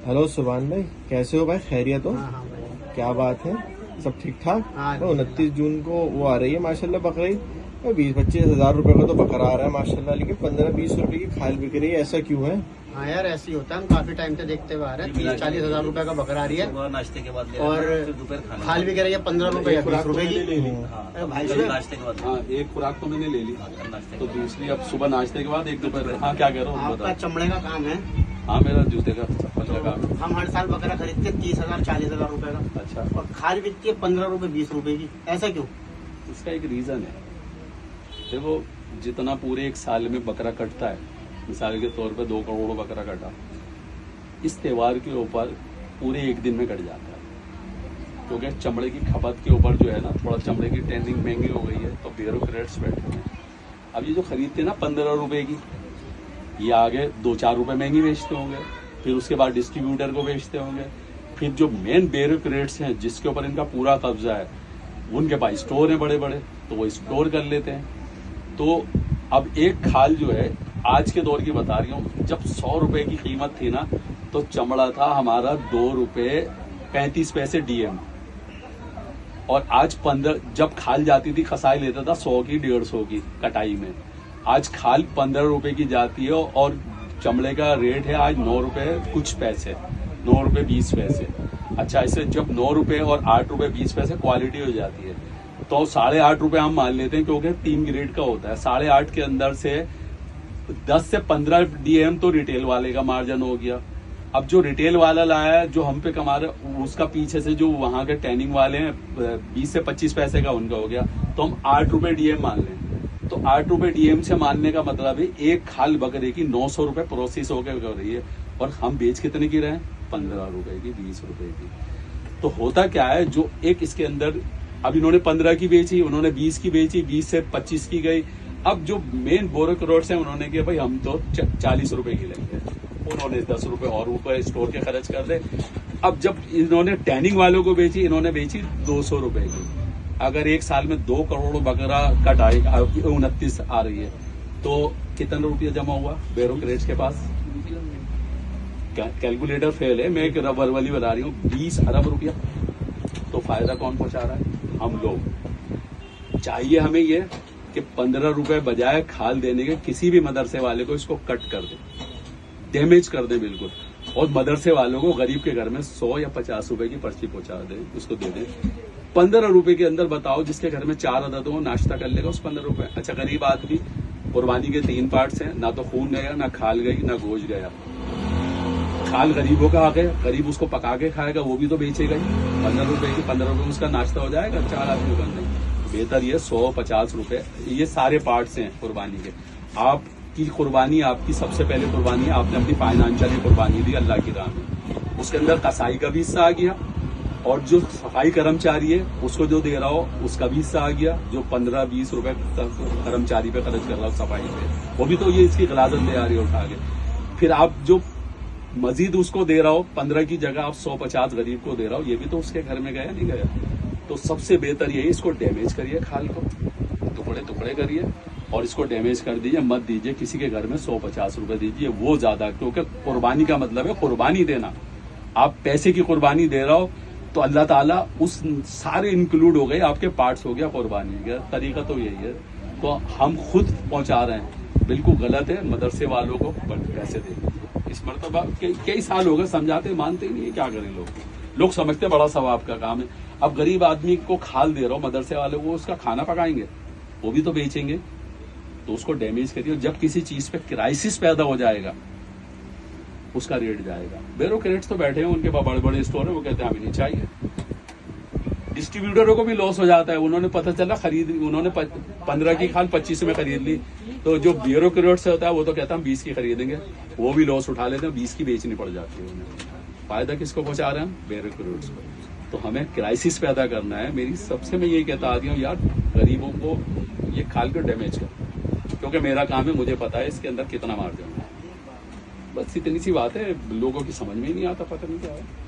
Hello सुभान भाई, कैसे हो भाई? खैरियत हो? हाँ हाँ भाई। क्या बात है, सब ठीक ठाक? हाँ तो 29 जून को वो आ रही है माशाल्लाह बकरीद। 20-25 हज़ार रुपए का तो बकरा आ रहा है माशाल्लाह, लेकिन 15-20 रुपए की खाल बिक रही है, ऐसा क्यों है? हाँ यार, ऐसे ही होता है। हम काफी टाइम से देखते हुए आ रहे हैं। 30-40 हजार रुपए का बकरा आ रही है सुबह नाश्ते के बाद ले और लेना, फिर दोपहर खाना। खाल भी कह रही है 15 रुपए या 20 रुपए की। हाँ, अरे भाई जब साहब, नाश्ते के बाद हाँ, एक खुराक तो मैंने ले ली, नाश्ते तो के बाद। दूसरी अब सुबह नाश्ते के बाद एक दोपहर। हाँ, क्या कह रहा हूँ आपका बता। चमड़े का काम है। हाँ, मेरा जूते का चप्पल का काम है। हम हर साल बकरा खरीदते हैं 30,000 40,000 रुपए का, अच्छा, और खाल बिकती है 15 रुपए 20 रुपए की। ऐसा क्यों? इसका एक रीजन है। देखो, जितना पूरे एक साल में बकरा कटता है, मिसाल के तौर पे 2 करोड़ बकरा कटा, इस त्योहार के ऊपर पूरे एक दिन में कट जाता है। क्योंकि चमड़े की खपत के ऊपर जो है ना, थोड़ा चमड़े की टैनिंग महंगी हो गई है, तो ब्यूरोक्रेट्स बैठे हुए हैं। अब ये जो खरीदते हैं ना 15 रुपए की, ये आगे 2-4 रुपए महंगी बेचते होंगे, फिर उसके बाद डिस्ट्रीब्यूटर को बेचते होंगे, फिर जो मेन ब्यूरोक्रेट्स हैं जिसके ऊपर इनका पूरा कब्जा है, उनके पास स्टोर है बड़े बड़े, तो वो स्टोर कर लेते हैं। तो अब एक खाल जो है, आज के दौर की बता रही हूँ, जब 100 रुपए की कीमत थी ना, तो चमड़ा था हमारा 2 रुपए 35 पैसे डीएम। और आज 15, जब खाल जाती थी खसाई लेता था 100 की 150 की कटाई में। आज खाल 15 रुपए की जाती है और चमड़े का रेट है आज 9 रुपए कुछ पैसे, 9 रुपए 20 पैसे। अच्छा, इसे जब 9 रुपए और 8 रुपए 20 पैसे क्वालिटी हो जाती है, तो 8.5 रुपए हम मान लेते हैं, क्योंकि 3 ग्रेड का होता है। 8.5 के अंदर से 10 से 15 डीएम तो रिटेल वाले का मार्जिन हो गया। अब जो रिटेल वाला लाया है, जो हम पे कमा रहे, उसका पीछे से जो वहां के टैनिंग वाले हैं 20 से 25 पैसे का उनका हो गया, तो हम 8 रुपए डीएम मान लें। तो 8 रुपए डीएम से मानने का मतलब है एक खाल बकरे की 900 रुपए प्रोसेस होकर कर रही है, और हम बेच कितने की रहे हैं? 15 रुपए की, 20 रुपए की। तो होता क्या है, जो एक इसके अंदर अब इन्होंने 15 की बेची, उन्होंने 20 की बेची, 20 से 25 की गई। अब जो मेन ब्यूरोक्रेट्स हैं, उन्होंने किया भाई हम तो 40 रुपए की लेंगे, उन्होंने 10 रुपए और ऊपर स्टोर के खर्च कर दे। अब जब इन्होंने टैनिंग वालों को बेची, इन्होंने बेची 200 रुपए की। अगर एक साल में 2 करोड़ बकरा कटाई 29 आ रही है, तो कितना रुपया जमा हुआ ब्यूरोक्रेट्स के पास? कैलकुलेटर फेल है, मैं एक रबर वाली बता रही हूँ, 20 अरब रुपया। तो फायदा कौन पहुंचा रहा है? हम लोग। चाहिए हमें ये कि 15 रुपए बजाय खाल देने के किसी भी मदरसे वाले को इसको कट कर दे, डैमेज कर दे बिल्कुल, और मदरसे वालों को गरीब के घर में 100 या 50 रुपए की पर्ची पहुंचा दे, उसको दे दे। 15 रुपए के अंदर बताओ, जिसके घर में 4 अदद हो, नाश्ता कर लेगा उस 15 रुपए। अच्छा, गरीब आदमी, कुर्बानी के 3 पार्ट्स हैं, ना तो खून गया, ना खाल गई, ना गोश्त गया। खाल गरीबों का आ गया, गरीब उसको पका के खाएगा, वो भी तो बेचेगा ही। 15 रुपए की, 15 रुपए में उसका नाश्ता हो जाएगा 4 आदमी का। नहीं, बेहतर ये 100-50 रुपए, ये सारे पार्ट्स हैं कुर्बानी के। आपकी कुर्बानी, आपकी सबसे पहले कुर्बानी है, आपने अपनी फाइनेंशियली कुर्बानी दी अल्लाह की राह में, उसके अंदर कसाई का भी हिस्सा आ गया, और जो सफाई कर्मचारी है उसको जो दे रहा हो उसका भी हिस्सा आ गया, जो 15-20 रुपए कर्मचारी पे खर्च कर रहा हो सफाई पे, वो भी तो ये इसकी गलाजत ले आ रही है उठा के। फिर आप जो मजीद उसको दे रहा हो, 15 की जगह आप 100-50 गरीब को दे रहा हो, ये भी तो उसके घर में गया नहीं गया। तो सबसे बेहतर यही, इसको डैमेज करिए, खाल को टुकड़े टुकड़े करिए और इसको डैमेज कर दीजिए, मत दीजिए किसी के घर में। 100-50 रुपए दीजिए, वो ज्यादा, क्योंकि कुर्बानी का मतलब है कुर्बानी देना। आप पैसे की कुर्बानी दे रहा हो तो अल्लाह ताला उस सारे इंक्लूड हो गए, आपके पार्ट्स हो गया कुर्बानी का। तरीका तो यही है। तो हम खुद पहुंचा रहे हैं, बिल्कुल गलत है मदरसे वालों को पैसे देने। इस मरतबा कई साल हो गए समझाते, मानते ही नहीं है, क्या करें लोग समझते बड़ा सवाब का काम है। अब गरीब आदमी को खाल दे रहा हो मदरसे वाले, वो उसका खाना पकाएंगे, वो भी तो बेचेंगे, तो उसको डैमेज करिए। जब किसी चीज पे क्राइसिस पैदा हो जाएगा, उसका रेट जाएगा। ब्यूरोक्रेट्स तो बैठे हैं, उनके पास बड़े बड़े स्टोर है, वो कहते हैं हमें नहीं चाहिए। डिस्ट्रीब्यूटरों को भी लॉस हो जाता है, उन्होंने पता चला उन्होंने 15 की खाल 25 में खरीद ली, तो जो ब्यूरोक्रेट्स होता है वो तो कहता है हम 20 की खरीदेंगे, वो भी लॉस उठा लेते हैं, 20 की बेचनी पड़ जाती है उन्हें। फायदा किसको पहुंचा रहे हैं हम? ब्यूरोक्रेट्स को। तो हमें क्राइसिस पैदा करना है। मेरी सबसे मैं यही कहता आती हूँ, यार गरीबों को ये खाल को डैमेज कर, क्योंकि मेरा काम है, मुझे पता है इसके अंदर कितना मार्जिन है। बस इतनी सी बात है, लोगों की समझ में ही नहीं आता, पता नहीं क्या है।